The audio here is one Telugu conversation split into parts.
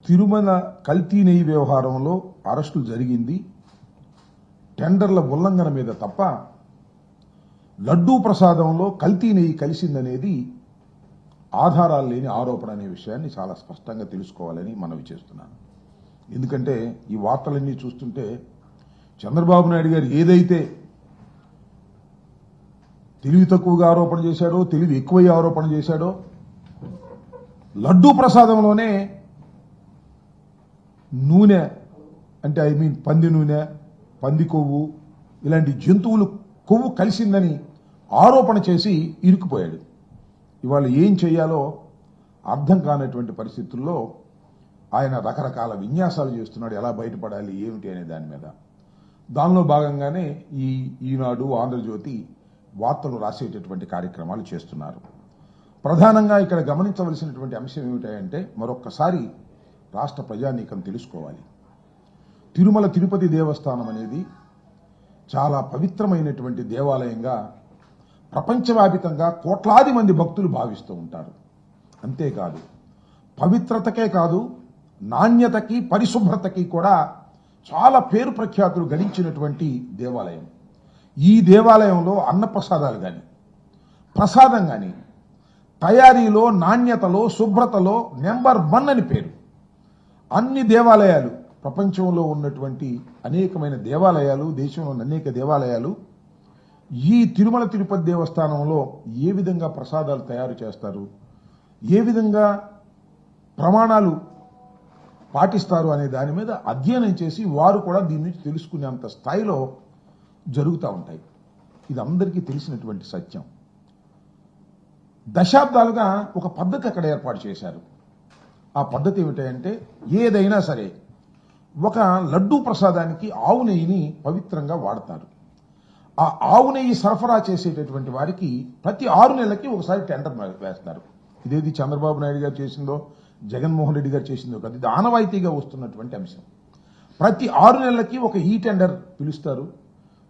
తిరుమల కల్తీ నెయ్యి వ్యవహారంలో అరెస్టులు జరిగింది టెండర్ల ఉల్లంఘన మీద తప్ప లడ్డూ ప్రసాదంలో కల్తీ నెయ్యి కలిసిందనేది ఆధారాలు లేని ఆరోపణ అనే విషయాన్ని చాలా స్పష్టంగా తెలుసుకోవాలని మనవి చేస్తున్నాను. ఎందుకంటే ఈ వార్తలన్నీ చూస్తుంటే చంద్రబాబు నాయుడు గారు ఏదైతే తెలివి తక్కువగా ఆరోపణ చేశాడో, తెలివి ఎక్కువ ఆరోపణ చేశాడో, లడ్డూ ప్రసాదంలోనే నూనె అంటే పంది నూనె, పంది కొవ్వు ఇలాంటి జంతువులు కొవ్వు కలిసిందని ఆరోపణ చేసి ఇరుక్కుపోయాడు. ఇవాళ ఏం చేయాలో అర్థం కానటువంటి పరిస్థితుల్లో ఆయన రకరకాల విన్యాసాలు చేస్తున్నాడు. ఎలా బయటపడాలి ఏమిటి అనే దాని మీద. దానిలో భాగంగానే ఈనాడు, ఆంధ్రజ్యోతి వార్తలు రాసేటటువంటి కార్యక్రమాలు చేస్తున్నారు. ప్రధానంగా ఇక్కడ గమనించవలసినటువంటి అంశం ఏమిటంటే మరొక్కసారి రాష్ట్ర ప్రజానీకం తెలుసుకోవాలి. తిరుమల తిరుపతి దేవస్థానం అనేది చాలా పవిత్రమైనటువంటి దేవాలయంగా ప్రపంచవ్యాప్తంగా కోట్లాది మంది భక్తులు భావిస్తూ ఉంటారు. అంతేకాదు పవిత్రతకే కాదు నాణ్యతకి, పరిశుభ్రతకి కూడా చాలా పేరు ప్రఖ్యాతులు గడించినటువంటి దేవాలయం. ఈ దేవాలయంలో అన్నప్రసాదాలు కానీ, ప్రసాదం కానీ తయారీలో, నాణ్యతలో, శుభ్రతలో నెంబర్ 1 అని పేరు. అన్ని దేవాలయాలు, ప్రపంచంలో ఉన్నటువంటి అనేకమైన దేవాలయాలు, దేశంలోని అనేక దేవాలయాలు ఈ తిరుమల తిరుపతి దేవస్థానంలో ఏ విధంగా ప్రసాదాలు తయారు చేస్తారు, ఏ విధంగా ప్రమాణాలు పాటిస్తారు అనే దాని మీద అధ్యయనం చేసి వారు కూడా దీని నుంచి తెలుసుకునేంత స్థాయిలో జరుగుతూ ఉంటాయి. ఇది అందరికీ తెలిసినటువంటి సత్యం. దశాబ్దాలుగా ఒక పద్ధతి అక్కడ ఏర్పాటు చేశారు. ఆ పద్ధతి ఏమిటంటే ఏదైనా సరే ఒక లడ్డూ ప్రసాదానికి ఆవు నెయ్యిని పవిత్రంగా వాడతారు. ఆ ఆవు నెయ్యి సరఫరా చేసేటటువంటి వారికి ప్రతి 6 నెలలకి ఒకసారి టెండర్ వేస్తారు. ఇదేది చంద్రబాబు నాయుడు గారు చేసిందో, జగన్మోహన్ రెడ్డి గారు చేసిందో కాదు, ఇది ఆనవాయితీగా వస్తున్నటువంటి అంశం. ప్రతి 6 నెలలకి ఒక టెండర్ పిలుస్తారు.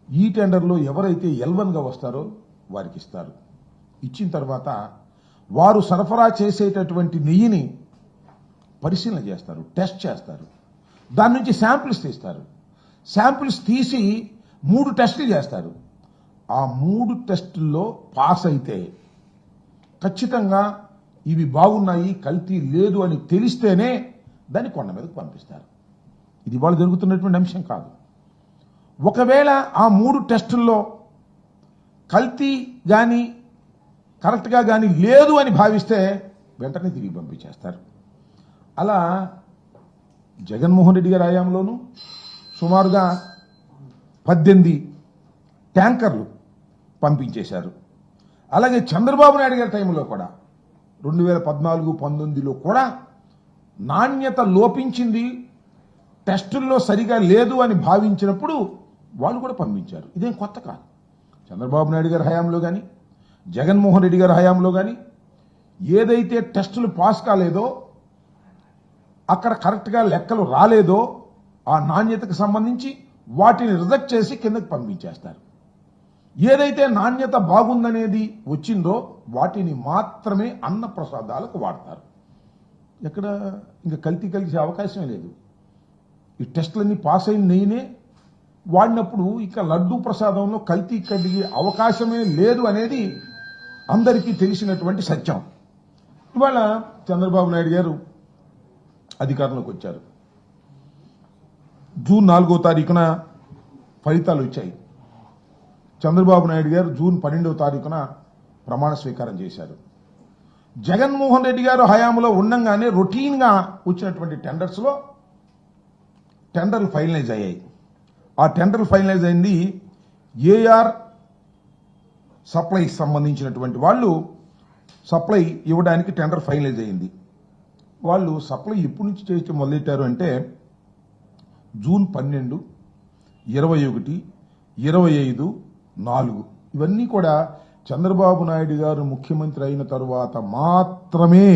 ఈ టెండర్లో ఎవరైతే L1గా వస్తారో వారికి ఇస్తారు. ఇచ్చిన తర్వాత వారు సరఫరా చేసేటటువంటి నెయ్యిని పరిశీలన చేస్తారు, టెస్ట్ చేస్తారు. దాని నుంచి శాంపిల్స్ తీస్తారు. శాంపిల్స్ తీసి 3 టెస్టులు చేస్తారు. ఆ 3 టెస్టుల్లో పాస్ అయితే ఖచ్చితంగా ఇవి బాగున్నాయి, కల్తీ లేదు అని తెలిస్తేనే దాన్ని కొండ మీదకు పంపిస్తారు. ఇది ఇవాళ జరుగుతున్నటువంటి అంశం కాదు. ఒకవేళ ఆ 3 టెస్టుల్లో కల్తీ కానీ కరెక్ట్గా కానీ లేదు అని భావిస్తే వెంటనే తిరిగి పంపించేస్తారు. అలా జగన్మోహన్ రెడ్డి గారి హయాంలోనూ సుమారుగా 18 ట్యాంకర్లు పంపించేశారు. అలాగే చంద్రబాబు నాయుడు గారి టైంలో కూడా 2014-19లో కూడా నాణ్యత లోపించింది, టెస్టుల్లో సరిగా లేదు అని భావించినప్పుడు వాళ్ళు కూడా పంపించారు. ఇదేం కొత్త కాదు. చంద్రబాబు నాయుడు గారి హయాంలో కానీ, జగన్మోహన్ రెడ్డి గారి హయాంలో కానీ ఏదైతే టెస్టులు పాస్ కాలేదో, అక్కడ కరెక్ట్గా లెక్కలు రాలేదో ఆ నాణ్యతకు సంబంధించి వాటిని రిజెక్ట్ చేసి కిందకి పంపించేస్తారు. ఏదైతే నాణ్యత బాగుందనేది వచ్చిందో వాటిని మాత్రమే అన్న ప్రసాదాలకు వాడతారు. ఎక్కడ ఇంకా కల్తీ కలిసే అవకాశమే లేదు. ఈ టెస్టులన్నీ పాస్ అయిన నెయ్యినే వాడినప్పుడు ఇక లడ్డూ ప్రసాదంలో కల్తీ కలిగే అవకాశమే లేదు అనేది అందరికీ తెలిసినటువంటి సత్యం. ఇవాళ చంద్రబాబు నాయుడు గారు అధికారంలోకి వచ్చారు. జూన్ 4వ తారీఖున ఫలితాలు వచ్చాయి. చంద్రబాబు నాయుడు గారు జూన్ 12వ తారీఖున ప్రమాణ స్వీకారం చేశారు. జగన్మోహన్ రెడ్డి గారు హయాంలో ఉండంగానే రొటీన్గా వచ్చినటువంటి టెండర్స్లో టెండర్లు ఫైనలైజ్ అయ్యాయి. ఆ టెండర్లు ఫైనలైజ్ అయింది ఏఆర్ సప్లైకి సంబంధించినటువంటి వాళ్ళు సప్లై ఇవ్వడానికి టెండర్ ఫైనలైజ్ అయింది. వాళ్ళు సప్లై ఎప్పటి నుంచి చేయటం మొదలెట్టారు అంటే జూన్ 12, 21, 25, 4 ఇవన్నీ కూడా చంద్రబాబు నాయుడు గారు ముఖ్యమంత్రి అయిన తరువాత మాత్రమే